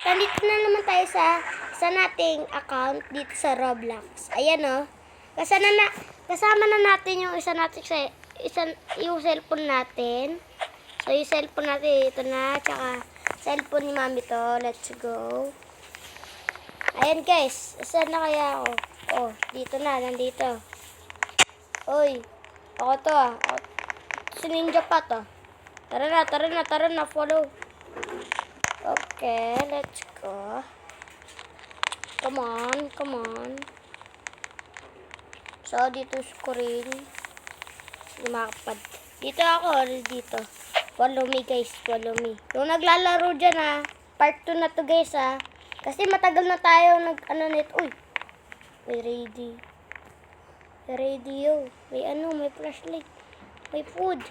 nandito na naman tayo sa nating account dito sa Roblox. Ayan o. Kasama na natin yung yung cellphone natin. So, yung cellphone natin dito na. Tsaka, cellphone ni Mami to. Let's go. Ayan guys. Saan na kaya ako? Oh, dito na. Nandito. Uy. Ako to ah. Si Ninja pa to. Tara na. Follow. Okay, let's go. Come on. So, dito screen. Lumakapad. Dito ako, dito. Follow me guys, follow me. Yung naglalaro dyan ha, part 2 na to guys ha. Kasi matagal na tayo nito. Uy, may radio. May flashlight. May food.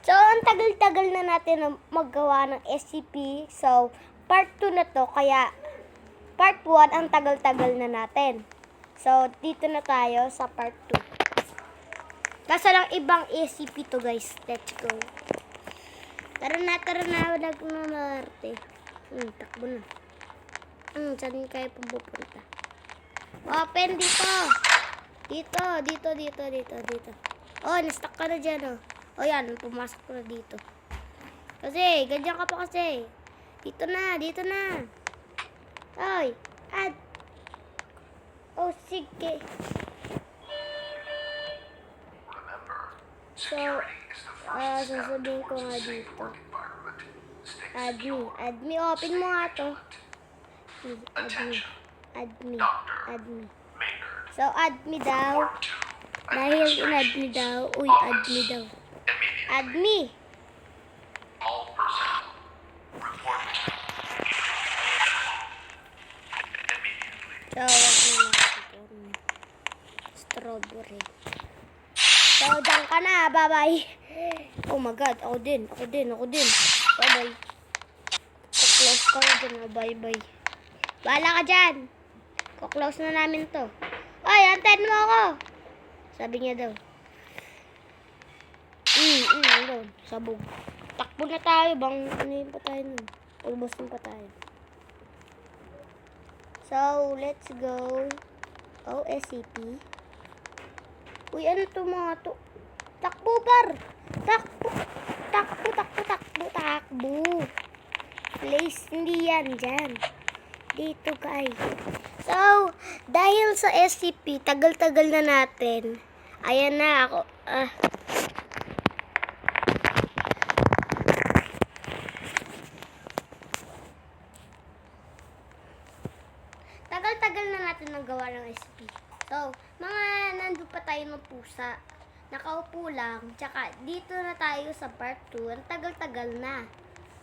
So, ang tagal-tagal na natin maggawa ng SCP. So, part 2 na to. Kaya, part 1 ang tagal-tagal na natin. So, dito na tayo sa part 2. Kaso lang ibang SCP to guys. Let's go. Tara na. Walang mamarte. Takbo na. Saan kayo pupunta? Open dito. Dito. Oh, na-stuck ka na dyan, oh. O yan, pumasok ko na dito. Kasi, ganyan ka pa kasi. Dito na. Oy, add. Oh, sige. So, sasabihin ko nga dito. Add me. Open mo nga to. Add me. So, add me daw. Dahil in-add me daw. Uy, add me daw. Add me. All personnel report immediately. So, wag na natin. Strawberry. So, dyan ka na. Bye-bye. Oh my God. Ako din. Bye-bye. Close ka na dyan. Bye-bye. Bahala ka dyan. Close na namin to. Ay, antayin mo ako. Sabi niya daw. Sabog. Takbo na tayo. Ano pa tayo nun? Ulbosin pa tayo. So, let's go. Oh, SCP. Uy, ano to mga to? Takbo, par! Takbo. Place, hindi yan. Dyan. Dito, guys. So, dahil sa SCP, tagal-tagal na natin. Ayan na ako. Tagal-tagal na natin nagawa ng SCP. So, nandun pa tayo ng pusa. Nakaupo lang. Tsaka, dito na tayo sa part 2. Ang tagal-tagal na.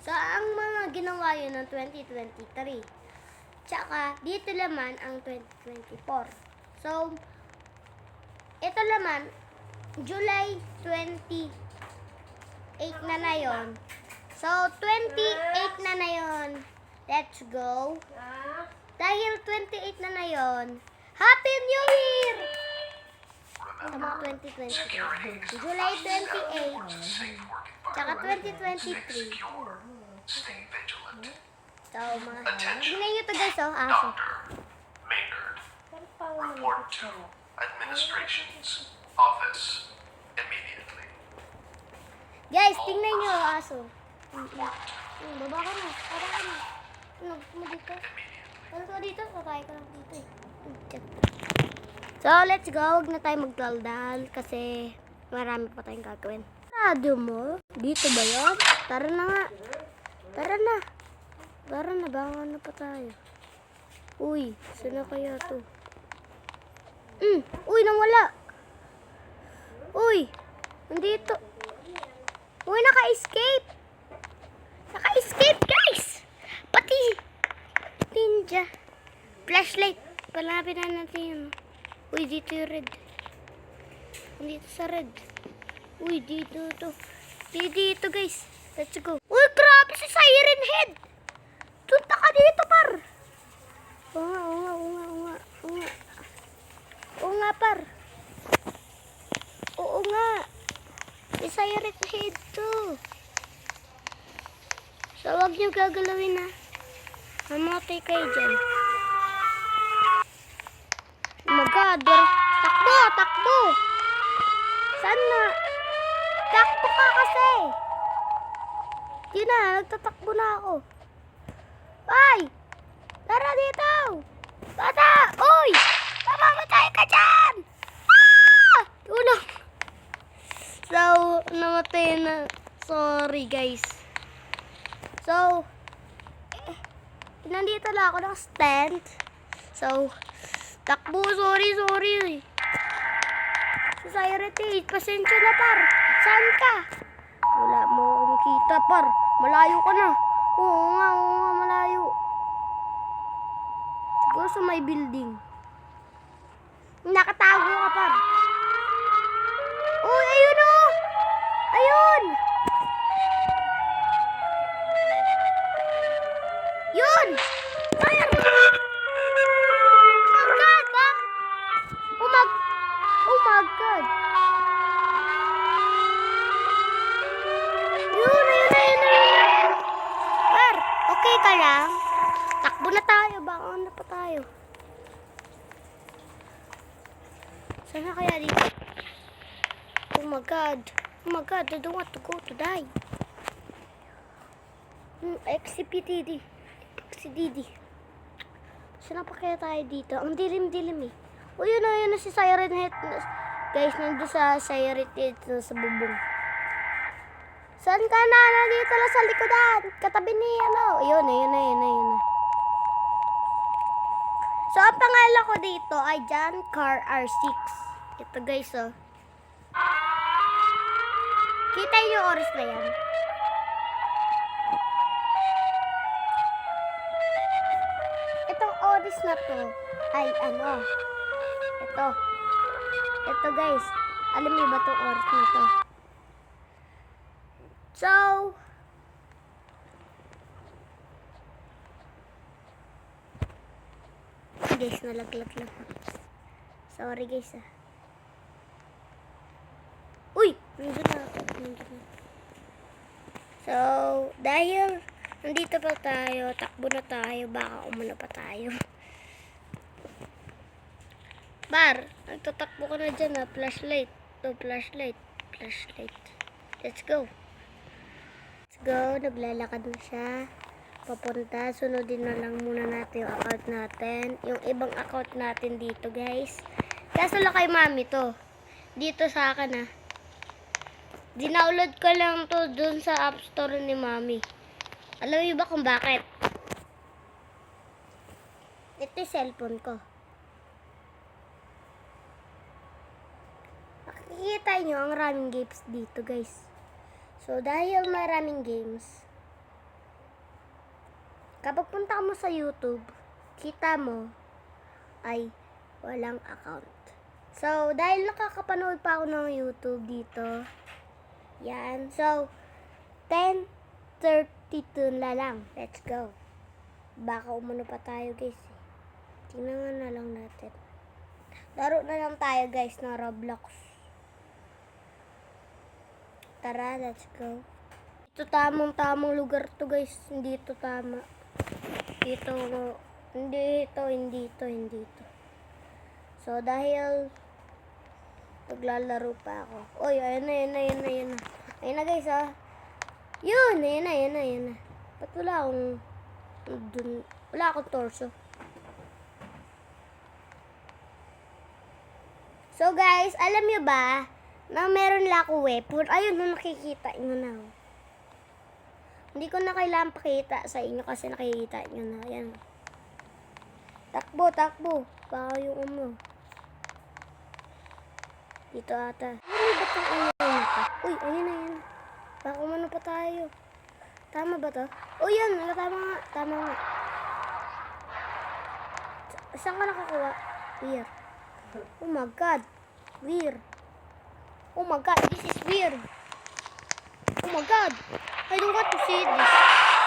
So, ang mga ginawa yun ng 2023. Tsaka, dito naman ang 2024. So, ito naman, July 28 na yun. So, 28 na yun. Let's go. Dahil 28 na yun, Happy New Year! Sa mga 2023. July 28. Tsaka 2023. So, tingnan nyo to guys, oh. Aso. Maynard, report to administration's office immediately. Guys, tingnan nyo, aso. Baba ka na. Ano dito? Ano ka dito? Patay ka lang dito eh. So, let's go. Huwag na tayo magdaldal kasi marami pa tayong gagawin. Sarado mo? Dito ba yun? Tara na nga. Tara na, baka na pa tayo. Uy, saan na kaya to? Uy, nawala. Uy, nandito. Uy, naka-escape. Naka-escape, guys. Pati ninja. Flashlight. Palapin na natin yun. Uy, dito yung red. Nandito sa red. Uy, dito to. Dito, guys. Let's go. Uy, grabe si Siren Head. Tunta ka dito, par. Oo nga, par. Oo nga. Si Siren Head to. So, wag niyo gagalawin na. Mamatay kayo dyan. Oh my God. Takbo! Takbo! Saan na? Takbo ka kasi! Di na, nagtatakbo na ako. Ay! Tara dito! Bata! Uy! Mamamatay ka dyan! Ah! Tulong! So, namatay na. Sorry guys. So, nandito lang ako ng stand. So, takbo. Sorry. Society, pasensya na par. Saan ka? Wala mo ako makita par. Malayo ka na. Oo nga, malayo. Siguro sa may building. Nakatago ka par. Uy, ayun o! Ayun! Yun! Fire! Oh my God, ba? Oh my God. Ayun. Par, okay ka lang? Takbo na tayo, baka ano pa tayo. Saan na kaya dito? Oh my God, I don't want to go to die. XCPTD. Saan pa kaya tayo dito? Ang dilim-dilim eh. O yun na si Siren Head. Guys, nandun sa Siren Head sa bubong. Saan ka na? Nandito lang sa likodan. Katabi ni ano. Ayun na. So, ang pangalan ko dito ay John Car R6. Ito guys, oh. Kita niyo oras na yan. Itong oras na to ay ano. Ito guys. Alam niyo ba itong oras na to? So, guys, nalaglag lang. Sorry guys ah. Uy! Nandun na ako. So, dahil nandito pa tayo, takbo na tayo, baka umano pa tayo. Bar, nagtatakbo ka na dyan ha. Flashlight. Flashlight. Let's go. Naglalakad na siya. Papunta. Sunodin na lang muna natin yung account natin. Yung ibang account natin dito, guys. Kaso lang kay mami to. Dito sa akin, ha. Dinownload ko lang to dun sa App Store ni mami. Alam niyo ba kung bakit? Ito yung cellphone ko. Makikita nyo ang maraming games dito, guys. So, dahil maraming games, kapag punta mo sa YouTube, kita mo ay walang account. So, dahil nakakapanood pa ako ng YouTube dito, yan. So, 10:32 na lang. Let's go. Baka umano pa tayo, guys. Tingnan na lang natin. Laro na lang tayo, guys, ng Roblox. Tara, let's go. Ito tamang lugar to, guys. Hindi ito tama. Hindi ito. So, dahil naglalaro pa ako. Oy, ayun na. Ayun na, guys, ah. Yun na. Ba't wala akong torso? So, guys, alam nyo ba na meron lang ako weapon? Ayun, nakikita nyo na. Hindi ko na kailangan pakita sa inyo kasi nakikita nyo na. Ayan. Takbo. Baka yung dito ata. Ano ba itong ito? Uy, ayun. Baka umano pa tayo. Tama ba to? Oh, yan. Tama nga. Saan ka nakakuha? Weird. Oh my God. Weird. Oh my God, this is weird. Oh my God. I don't want to see this.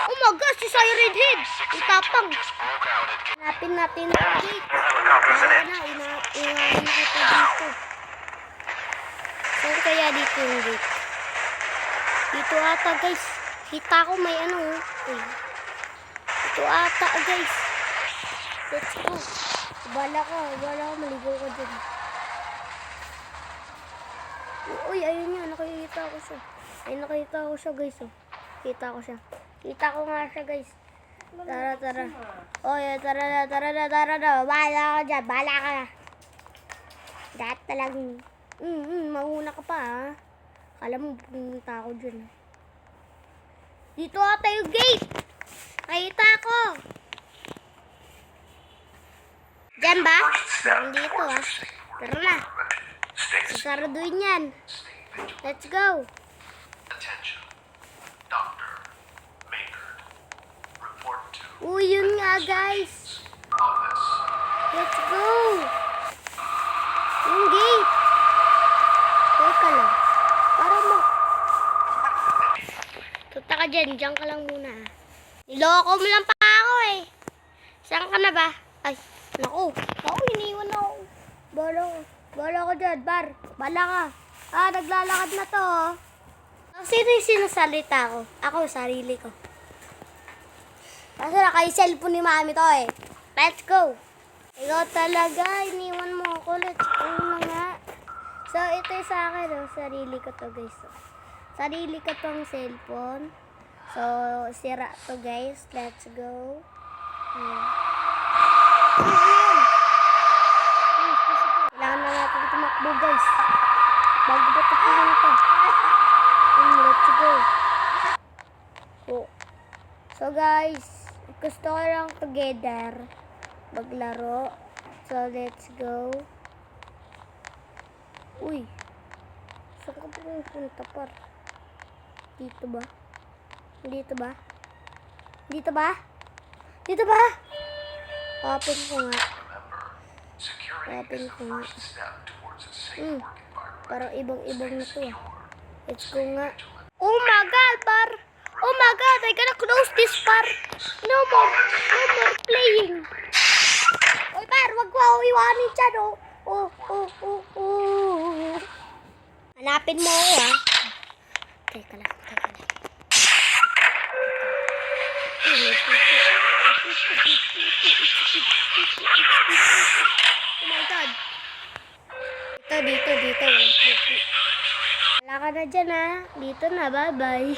Oh my God, si Siren Head. Ang tapang. Hanapin natin ang gate. Inahin na kita dito. Saan kaya dito yung gate? Dito ata, guys. Kita ko may ano. Uy. Ito ata, guys. Let's go. Bala ka, maligaw ka dyan. Uy, ayun nga, nakikita ko siya. Ay, nakita ko siya, guys, oh. Kita ko siya. Kita ko nga siya, guys. Tara. Oy, tara na. Bala ka dyan, bala ka na. Dahil talagang, mauna ka pa, ha. Kala mo, pumunta ako dyan. Dito ata yung gate. Nakita ko. Dyan ba? First step Nandito, towards ha. a safe Tara working na. environment. Stay safe. Sasaraduin yan. Stay vigilant. Let's go. Attention. Dr. Maynard. Report to Uy, yun nga, guys. office. Let's go. Yung gate. Teka lang. Para mo. Tuta ka dyan. Diyan ka lang muna. Niloko mo lang pa ako eh. Saan ka na ba? Ay, naku. Iniwan ako. Bala ka dyan, Bar. Bala ka. Naglalakad na to. Oh. Sino yung sinasalita ko? Ako, sarili ko. Kasi naka cellphone ni mami to eh. Let's go. Ikaw talaga, iniwan mo ako. Let's go na nga. So, ito yung sa akin, oh. Sarili ko to, guys. Oh. Sarili ko tong cellphone. So, sira to, guys. Let's go. Kailangan na natin tumakbo, guys. Bago ba ito pumunta? Let's go. Oh. So, guys, gusto ko lang together maglaro. So, let's go. Uy. Saan ka pumunta, par? Dito ba? Dito ba? Dito ba? Dito ba? Open ko nga. Remember, security Open is the ko nga. first step towards a safe work environment. Parang ibang-ibang na to, ah. Secure. Let's go nga. Oh my God, par! Oh my God, I gotta close this, par! No more playing! Oy, par, wag ko iwanin dyan, oh! Oh. Hanapin mo ako, ha? Teka lang. Oh my God! Dito. Wala ka na dyan, ha? Dito na, bye-bye.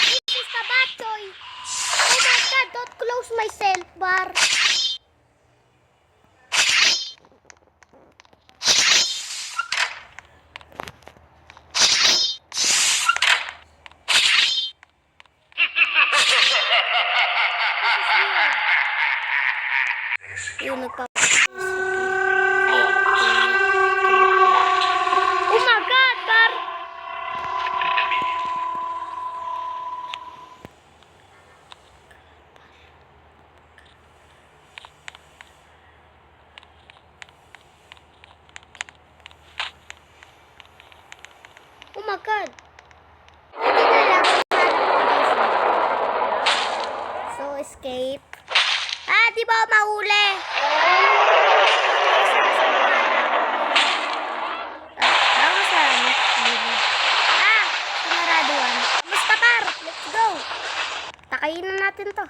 This is the bad toy. Oh my God, don't close myself, bar. Yung nagpa... Oh my God, bar! Oh my God! Hindi na lang. So, escape. Di ba ako mahuli? Sinaraduan. Kamusta, par? Let's go. Takayin na natin to.